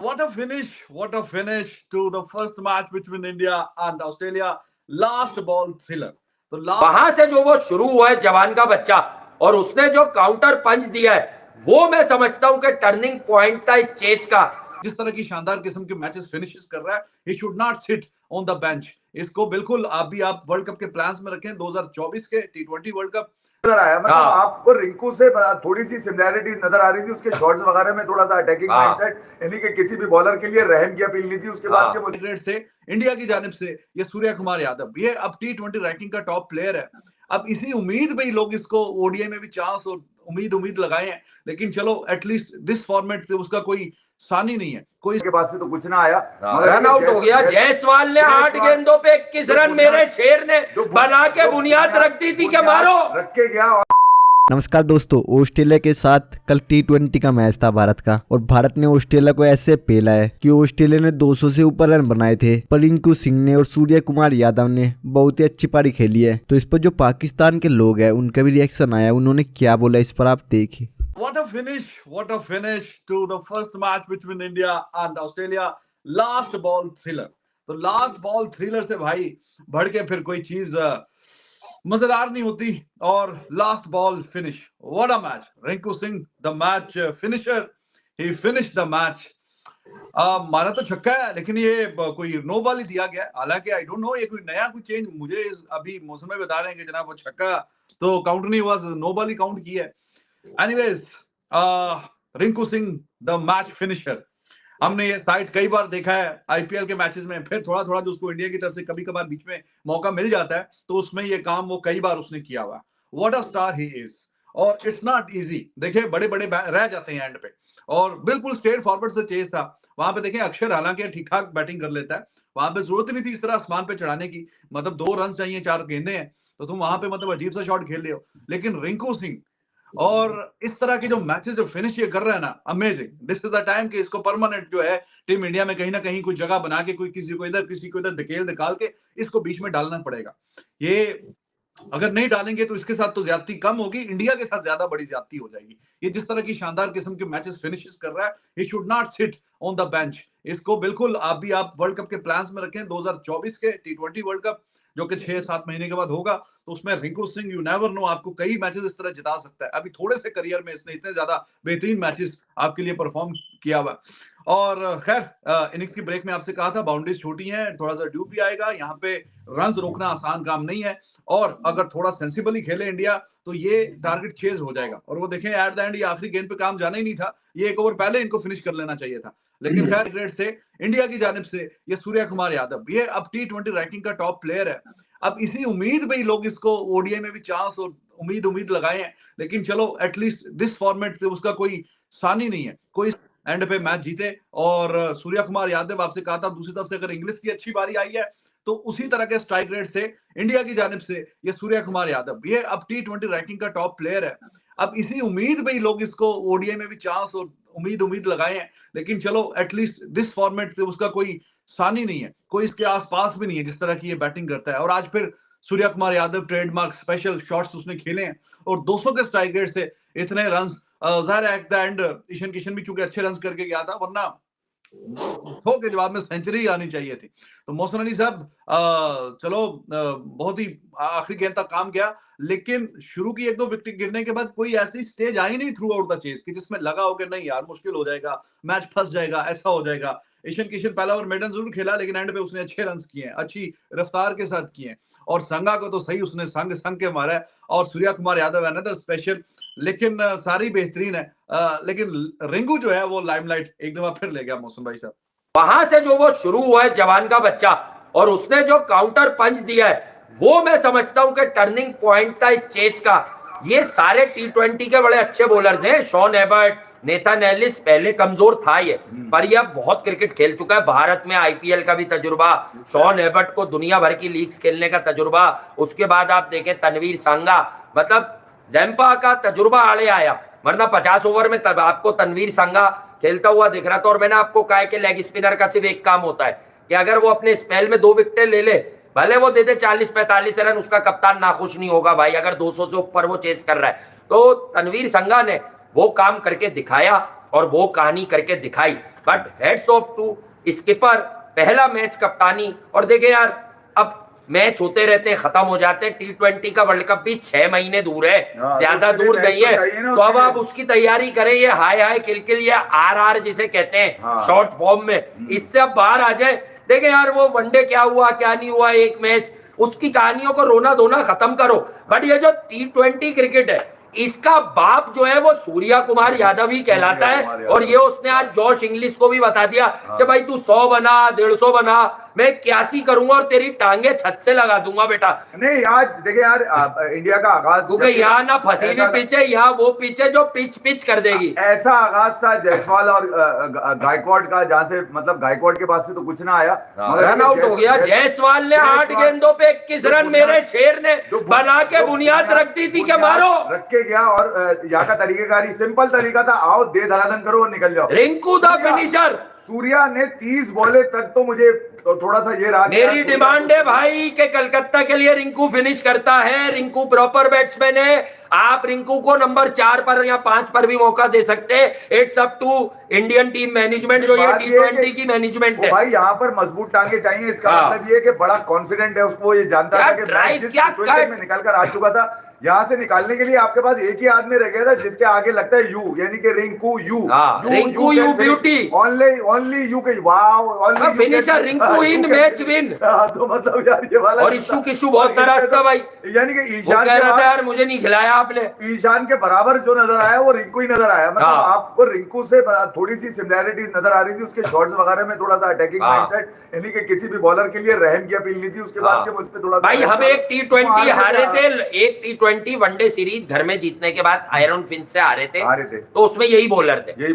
What a finish! What a finish to the first match between India and Australia. Last ball thriller. तो वहां से जो वो शुरू हुआ है जवान का बच्चा और उसने जो काउंटर पंच दिया है वो मैं समझता हूं कि टर्निंग पॉइंट था इस चेस का। जिस तरह की शानदार किस्म के मैचेस फिनिशेस कर रहा है, he should not sit on the bench. इसको बिल्कुल आप वर्ल्ड कप के प्लान्स में रखें। 2024 के टी20 वर्ल्ड कप नजर आया, मतलब आपको रिंकू से थोड़ी सी सिमिलैरिटी नजर आ रही थी उसके शॉट्स वगैरह में, थोड़ा सा अटैकिंग माइंडसेट, यानी कि किसी भी बॉलर के लिए रहम की अपील नहीं थी। उसके बाद के ग्रेड से इंडिया की जानिब से ये सूर्य कुमार यादव, ये अब टी20 रैंकिंग का टॉप प्लेयर है। अब इसी उम्मीद में ही लोग इसको ओडीआई में भी चांस और उम्मीद लगाए हैं, लेकिन चलो एटलीस्ट दिस फॉर्मेट से उसका कोई सानी नहीं है। कोई के पास से तो कुछ ना आया, रन आउट हो गया। जायसवाल ने 8 गेंदों पे 21 रन मेरे शेर ने बना के बुनियाद रख दी थी कि मारो रख के गया। नमस्कार दोस्तों, ऑस्ट्रेलिया के साथ कल टी20 का मैच था भारत का, और भारत ने ऑस्ट्रेलिया को ऐसे पेला है कि ऑस्ट्रेलिया ने 200 से ऊपर रन बनाए थे, पर रिंकू सिंह ने और सूर्य कुमार यादव ने बहुत ही अच्छी पारी खेली है। तो इस पर जो पाकिस्तान के लोग हैं उनका भी रिएक्शन आया, उन्होंने क्या बोला इस पर आप देखिए। What a finish to the first match between India and Australia. Last ball thriller. तो लास्ट बॉल थ्रिलर से भाई बढ़ के फिर कोई चीज मजेदार नहीं होती। और last ball finish, what a match. Rinku Singh the match finisher, he finished the match. मारा तो छक्का है, लेकिन ये कोई नो बॉल ही दिया गया। हालांकि आई डोंट नो ये कोई नया कोई चेंज, मुझे अभी मौसम में बता रहे हैं कि जनाब वो छक्का तो काउंट नहीं हुआ, नो बॉल ही काउंट किया है। Anyways, Rinku Singh the match finisher, हमने ये साइट कई बार देखा है आईपीएल के मैचेस में। फिर थोड़ा थोड़ा जो उसको इंडिया की तरफ से कभी कभार बीच में मौका मिल जाता है तो उसमें ये काम वो कई बार उसने किया हुआ। What a star he is, और इट्स नॉट इजी। देखिए बड़े बड़े रह जाते हैं एंड पे, और बिल्कुल स्ट्रेट फॉरवर्ड से चेज था वहां पे। देखें अक्षर हालांकि ठीक ठाक बैटिंग कर लेता है, वहां पे जरूरत नहीं थी इस तरह आसमान पे चढ़ाने की। मतलब 2 रन चाहिए, 4 गेंदे हैं, तो तुम वहां पे मतलब अजीब सा शॉट खेल रहे हो। लेकिन रिंकू सिंह और इस तरह के जो मैचेस जो फिनिश ये कर रहे हैं ना, amazing. This is the time कि इसको परमानेंट जो है टीम इंडिया में कहीं ना कहीं कोई जगह बना के, कोई किसी को इधर धकेल निकाल के इसको बीच में डालना पड़ेगा। ये अगर नहीं डालेंगे तो इसके साथ तो ज्यादती कम होगी, इंडिया के साथ ज्यादा बड़ी ज्यादती हो जाएगी। ये जिस तरह की शानदार किस्म के मैचेस फिनिशेस कर रहा है, he should not sit on the bench. इसको बिल्कुल आप वर्ल्ड कप के प्लान्स में रखें। 2024 के टी20 वर्ल्ड कप जो कि 6-7 महीने के बाद होगा, तो उसमें Rinku Singh you never know आपको कई मैचेस इस तरह जिता सकता है। अभी थोड़े से करियर में इसने इतने ज्यादा बेहतरीन मैचेस आपके लिए परफॉर्म किया हुआ। और खैर इनिंग्स की ब्रेक में आपसे कहा था बाउंड्रीज छोटी हैं, थोड़ा सा ड्यूब भी आएगा यहाँ पे। रन रोकना आसान काम नहीं है, और अगर थोड़ा सेंसिबली खेले इंडिया तो ये टारगेट चेज हो जाएगा। और वो देखें एट द एंड ये आखिरी गेंद पे काम जाना ही नहीं था, ये एक ओवर पहले इनको फिनिश कर लेना चाहिए था। लेकिन खैर ग्रेड से इंडिया की जानिब से ये सूर्य कुमार यादव, ये अब टी20 रैंकिंग का टॉप प्लेयर है। अब इसी उम्मीद में ही लोग इसको ओडीआई में भी चांस और उम्मीद लगाए हैं, लेकिन चलो एटलीस्ट दिस फॉर्मेट से उसका कोई सानी नहीं है। कोई एंड पे मैच जीते। और सूर्य कुमार यादव, आपसे कहा था दूसरी तरफ से अगर इंग्लिश की अच्छी बारी आई है तो उसी तरह के स्ट्राइक रेट से इंडिया की जानिब से ये सूर्य कुमार यादव, ये अब टी20 रैंकिंग का टॉप प्लेयर है। अब इसी उम्मीद में ही लोग इसको ओडीआई में भी चांस और उम्मीद लगाए हैं, लेकिन चलो एटलीस्ट दिस फॉर्मेट से उसका कोई सानी नहीं है, कोई इसके आसपास भी नहीं है जिस तरह की ये बैटिंग करता है। और आज फिर Surya Kumar Yadav trademark special shots उसने खेले हैं, और 200 के स्ट्राइक रेट से इतने रन। जाहिर है at the end Ishan Kishan भी चूंकि अच्छे रन करके गया था, वरना 100 के जवाब में सेंचुरी आनी चाहिए थी। तो मोहसिन अली साहब चलो बहुत ही आखिरी गेंद तक काम किया, लेकिन शुरू की 1-2 विकेट गिरने के बाद कोई ऐसी स्टेज आई नहीं थ्रू आउट द चेज कि जिसमें लगा हो कि नहीं यार मुश्किल हो जाएगा, मैच फंस जाएगा, ऐसा हो जाएगा। ईशान किशन पहला ओवर मेडन जरूर खेला, लेकिन एंड पे उसने अच्छे रन किए हैं, अच्छी रफ्तार के साथ किए हैं, और संगा को तो सही उसने संग के मारा है। और सूर्य कुमार यादव अनदर स्पेशल, लेकिन सारी बेहतरीन है। लेकिन रिंकू जो है वो लाइमलाइट एक दफा फिर ले गया मौसम भाई साहब। वहां से जो वो शुरू हुआ है जवान का बच्चा और उसने जो काउंटर पंच दिया है वो मैं समझता हूं कि टर्निंग पॉइंट था इस चेस का। ये सारे टी20 के बड़े अच्छे बॉलर्स हैं। शॉन एबर्ट, नेथन एलिस, पहले कमजोर था ये, पर ये बहुत क्रिकेट खेल चुका है। भारत में आईपीएल का भी तजुर्बा, शॉन एबर्ट को दुनिया भर की लीग्स खेलने का तजुर्बा। उसके बाद आप देखें तनवीर संगा, मतलब जैम्पा का तजुर्बा आड़े आया, वरना 50 ओवर में तब आपको तनवीर संगा खेलता हुआ दिख रहा था। और मैंने आपको कहा कि लेग स्पिनर का सिर्फ एक काम होता है कि अगर वो अपने स्पेल में 2 विकेटें ले ले, भले वो दे दे 40-45 रन, उसका कप्तान नाखुश नहीं होगा भाई, अगर 200 से ऊपर वो चेस कर रहा है। तो तनवीर संगा ने वो काम करके दिखाया, और वो कहानी करके दिखाई। But hats off to skipper, पहला मैच कप्तानी। और देखे यार, अब मैच होते रहते हैं, खत्म हो जाते हैं। T20 का वर्ल्ड कप भी 6 महीने दूर है, ज्यादा दूर नहीं है। तो अब आप उसकी तैयारी करें। ये हाय हाय किलकिल, ये RR जिसे कहते हैं शॉर्ट फॉर्म में, इससे अब बाहर आ जाए। देखे यार, वो वनडे क्या हुआ क्या नहीं हुआ, एक मैच, उसकी कहानियों को रोना धोना खत्म करो। बट ये जो T20 क्रिकेट है, इसका बाप जो है वो सूर्या कुमार यादव ही कहलाता है। और ये उसने आज जॉश इंग्लिश को भी बता दिया कि भाई तू 100 बना, 150 बना, मैं 81 करूंगा और तेरी टांगे छत से लगा दूंगा बेटा। नहीं, आज देखिए यार, इंडिया का आगाज, क्योंकि यहाँ ना फसीली पिच है, यहाँ वो पिच है जो पिच कर देगी। ऐसा आगाज था जायसवाल और गायकवाड का, जहां से मतलब गायकवाड के पास से तो कुछ ना आया, रन आउट हो गया। जायसवाल ने 8 गेंदों पे 21 रन, मेरे शेर ने बना के बुनियाद रख दी थी कि मारो, रख के गया। और यहाँ का तरीकेकारी सिंपल तरीका था, आओ दे धड़ाधन करो और निकल जाओ। Rinku the finisher. सूर्या ने 30 बॉले तक तो मुझे थोड़ा सा ये रहा, मेरी डिमांड है भाई कि कलकत्ता के लिए रिंकू फिनिश करता है। रिंकू प्रॉपर बैट्समैन है। आप रिंकू को नंबर 4 पर या 5 पर भी मौका दे सकते हैं। It's up to Indian team management, जो ये T20 की मैनेजमेंट है। भाई यहाँ पर मजबूत टांगे चाहिए। इसका मतलब ये कि बड़ा कॉन्फिडेंट है, उसको ये जानता था कि मैं जिस सिचुएशन में निकल कर आ चुका था, यहाँ से निकालने के लिए आपके पास एक ही आदमी रह गया था जिसके आगे लगता है यू, यानी कि Rinku you, Rinku you beauty, only you के वाओ, फिनिशर रिंकू इन मैच विन। तो मतलब यार ये वाला, और इशू किशू बहुत नाराज था भाई, यानी कि ईशान कह रहा था यार मुझे नहीं खिलाया आपने। ईशान के बराबर जो नजर आया वो रिंकू ही नजर आया। मतलब आपको रिंकू से थोड़ी सी सिमिलैरिटी नजर आ रही थी, उसके शॉट्स वगैरह में थोड़ा सा अटैकिंग माइंडसेट, यानी कि किसी भी बॉलर के लिए रहम की अपील नहीं थी। उसके बाद के मुझ पे थोड़ा भाई, हम एक T20 हारे थे, एक T20 वनडे सीरीज घर में जीतने के बाद आयरन फिंच से हारे थे, तो उसमें यही बॉलर थे।